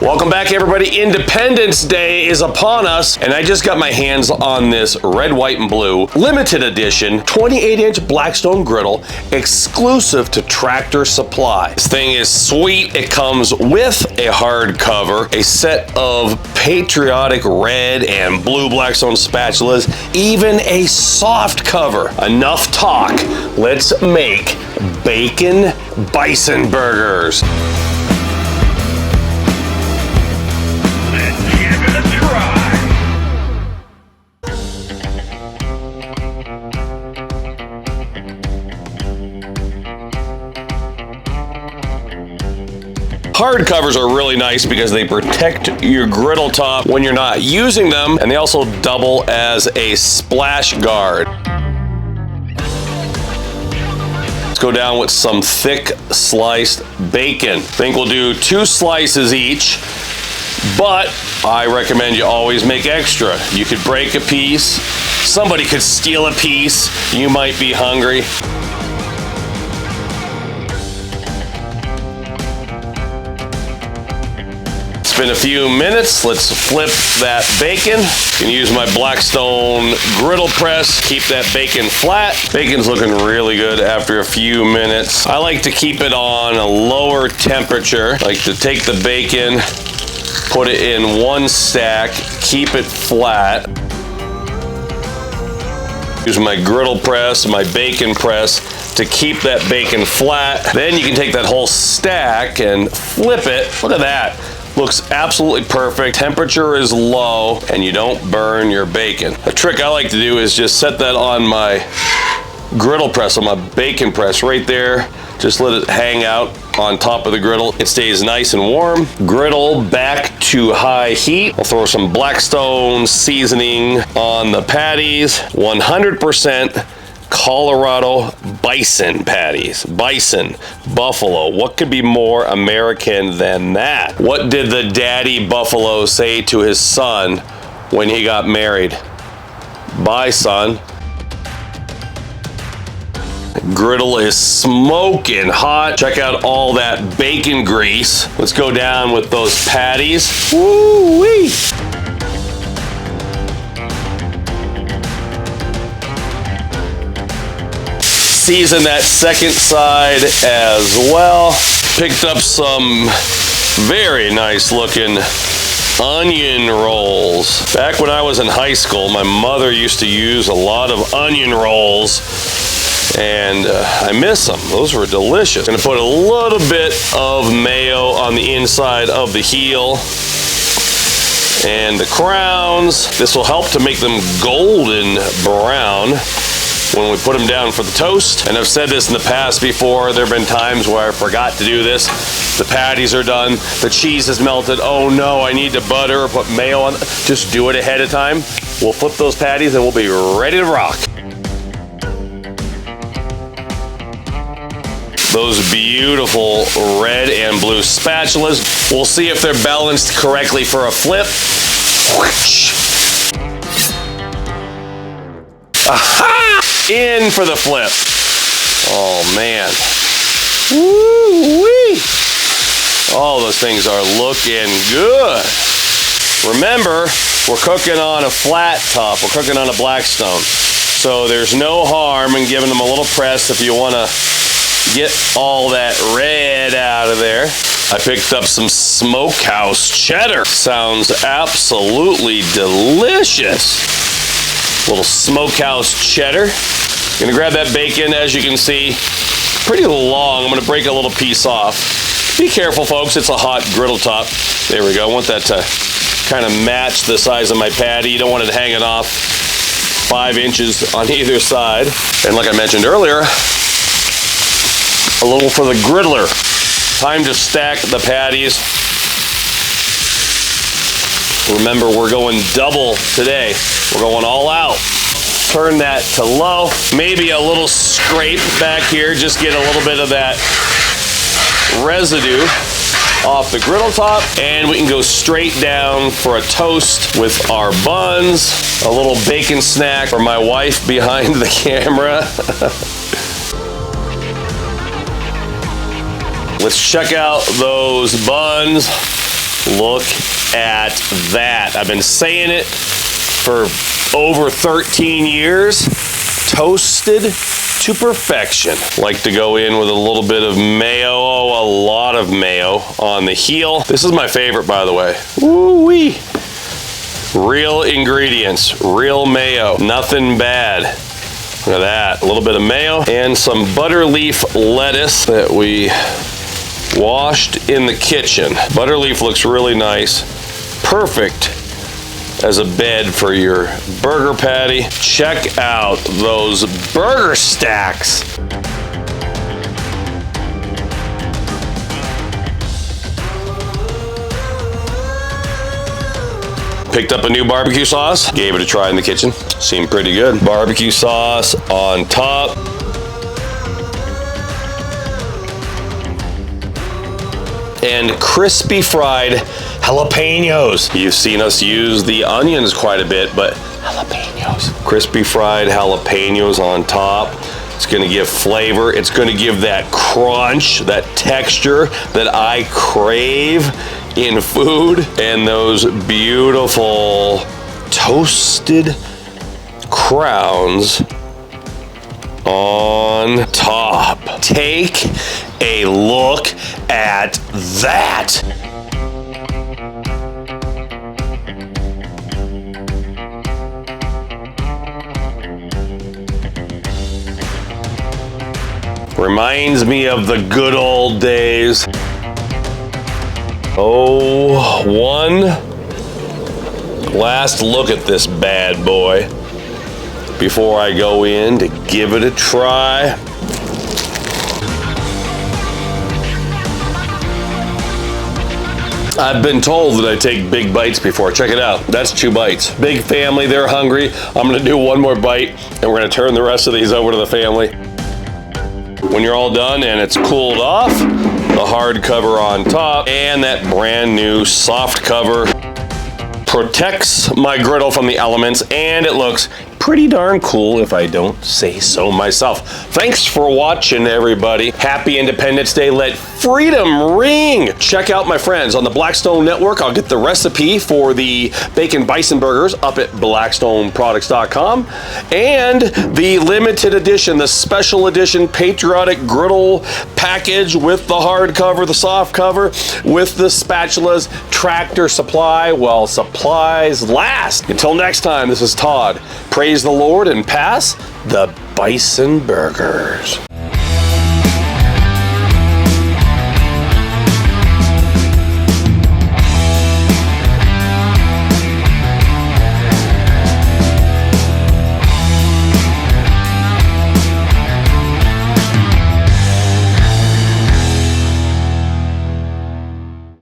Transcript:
Welcome back, everybody. Independence Day is upon us, and I just got my hands on this red, white, and blue limited edition 28-inch Blackstone Griddle exclusive to Tractor Supply. This thing is sweet. It comes with a hard cover, a set of Patriotic red and blue Blackstone spatulas, even a soft cover. Enough talk. Let's make bacon bison burgers. Hard covers are really nice because they protect your griddle top when you're not using them, and they also double as a splash guard. Let's go down with some thick sliced bacon. I think we'll do 2 slices each, but I recommend you always make extra. You could break a piece, somebody could steal a piece, you might be hungry. It's been a few minutes. Let's flip that bacon. You can use my Blackstone Griddle press. Keep that bacon flat. Bacon's looking really good after a few minutes. I like to keep it on a lower temperature. I like to take the bacon, put it in one stack, keep it flat. Use my griddle press, my bacon press to keep that bacon flat. Then you can take that whole stack and flip it. Look at that. Looks absolutely perfect. Temperature is low and you don't burn your bacon. A trick I like to do is just set that on my griddle press, on my bacon press right there. Just let it hang out on top of the griddle. It stays nice and warm. Griddle back to high heat. I'll throw some Blackstone seasoning on the patties. 100% Colorado bison patties. Bison, buffalo. What could be more American than that? What did the daddy buffalo say to his son when he got married? Bye, son. Griddle is smoking hot. Check out all that bacon grease. Let's go down with those patties. Woo-wee! Season that second side as well. Picked up some very nice looking onion rolls. Back when I was in high school, my mother used to use a lot of onion rolls, and I miss them. Those were delicious. Gonna put a little bit of mayo on the inside of the heel and the crowns. This will help to make them golden brown when we put them down for the toast. And I've said this in the past before, there have been times where I forgot to do this. The patties are done, the cheese is melted. Oh no, I need to butter or put mayo on. Just do it ahead of time. We'll flip those patties and we'll be ready to rock. Those beautiful red and blue spatulas. We'll see if they're balanced correctly for a flip. Aha! In for the flip. Oh man. Woo-wee. All those things are looking good. Remember, we're cooking on a flat top. We're cooking on a Blackstone. So there's no harm in giving them a little press if you want to get all that red out of there. I picked up some smokehouse cheddar. Sounds absolutely delicious. Little smokehouse cheddar. Gonna grab that bacon, as you can see, pretty long. I'm gonna break a little piece off. Be careful, folks, it's a hot griddle top. There we go. I want that to kind of match the size of my patty. You don't want it hanging off 5 inches on either side. And like I mentioned earlier, a little for the griddler. Time to stack the patties. Remember, we're going double today. We're going all out. Turn that to low. Maybe a little scrape back here. Just get a little bit of that residue off the griddle top. And we can go straight down for a toast with our buns. A little bacon snack for my wife behind the camera. Let's check out those buns. Look at that. I've been saying it for over 13 years. Toasted to perfection. Like to go in with a little bit of mayo, a lot of mayo on the heel. This is my favorite, by the way. Woo-wee. Real ingredients, real mayo, nothing bad. Look at that, a little bit of mayo and some butter leaf lettuce that we washed in the kitchen. Butter leaf looks really nice. Perfect as a bed for your burger patty. Check out those burger stacks. Picked up a new barbecue sauce, gave it a try in the kitchen. Seemed pretty good. Barbecue sauce on top. And crispy fried jalapeños. You've seen us use the onions quite a bit, but jalapeños. Crispy fried jalapeños on top. It's gonna give flavor. It's gonna give that crunch, that texture that I crave in food. And those beautiful toasted crowns on top. Take a look at that. Reminds me of the good old days. Oh, one last look at this bad boy before I go in to give it a try. I've been told that I take big bites before. Check it out. That's 2 bites. Big family, they're hungry. I'm gonna do one more bite and we're gonna turn the rest of these over to the family. When you're all done and it's cooled off, the hard cover on top and that brand new soft cover protects my griddle from the elements, and it looks pretty darn cool if I don't say so myself. Thanks for watching, everybody. Happy Independence Day. Let freedom ring. Check out my friends on the Blackstone Network. I'll get the recipe for the bacon bison burgers up at blackstoneproducts.com, and the limited edition, the special edition Patriotic Griddle package with the hard cover, the soft cover, with the spatulas, Tractor Supply, while supplies last. Until next time, this is Todd. Praise the Lord and pass the bison burgers.